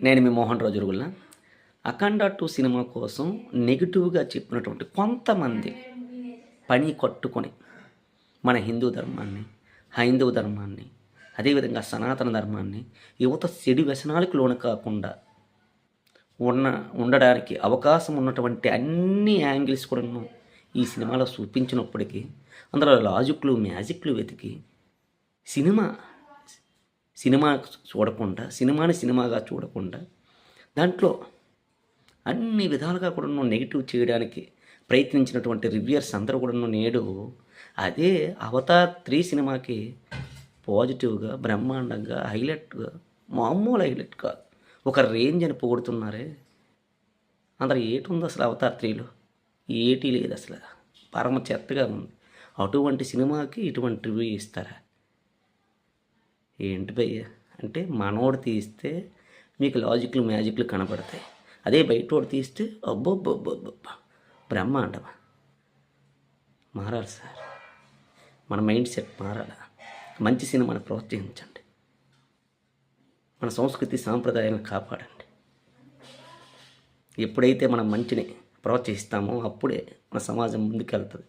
నేను మీ మోహన్ రావు జరుగుల్లా. అఖండ 2 సినిమా కోసం నెగిటివ్గా చెప్పినటువంటి కొంతమంది పని కట్టుకొని మన హిందూ ధర్మాన్ని, హైందవ ధర్మాన్ని, అదేవిధంగా సనాతన ధర్మాన్ని యువత చెడు వ్యసనాలకు లోను కాకుండా ఉండడానికి అవకాశం ఉన్నటువంటి అన్ని యాంగిల్స్ కూడాను ఈ సినిమాలో చూపించినప్పటికీ అందులో లాజిక్లు మ్యాజిక్లు వెతికి సినిమా చూడకుండా, సినిమాని సినిమాగా చూడకుండా దాంట్లో అన్ని విధాలుగా కూడా నెగిటివ్ చేయడానికి ప్రయత్నించినటువంటి రివ్యూయర్స్ అందరూ కూడా నేడు అదే అవతార్ 3 సినిమాకి పాజిటివ్గా, బ్రహ్మాండంగా, హైలైట్గా, మామూలు హైలైట్ కాదు, ఒక రేంజ్ అని పొగుడుతున్నారే. అందులో ఏటి ఉంది అసలు అవతార్ 3లో? ఏటీ లేదు అసలు, పరమ చెత్తగా ఉంది. అటువంటి సినిమాకి ఇటువంటి రివ్యూ ఇస్తారా? ఏంటి భయ్య అంటే మనోడు తీస్తే మీకు లాజిక్లు మ్యాజిక్లు కనపడతాయి, అదే బయటోడు తీస్తే అబ్బోబ్బోబ్బోబ్బా బ్రహ్మాండమా. మారాలి సార్, మన మైండ్ సెట్ మారాలి. మంచి సినిమాని ప్రోత్సహించండి, మన సంస్కృతి సాంప్రదాయాలను కాపాడండి. ఎప్పుడైతే మనం మంచిని ప్రోత్సహిస్తామో అప్పుడే మన సమాజం ముందుకెళ్తుంది.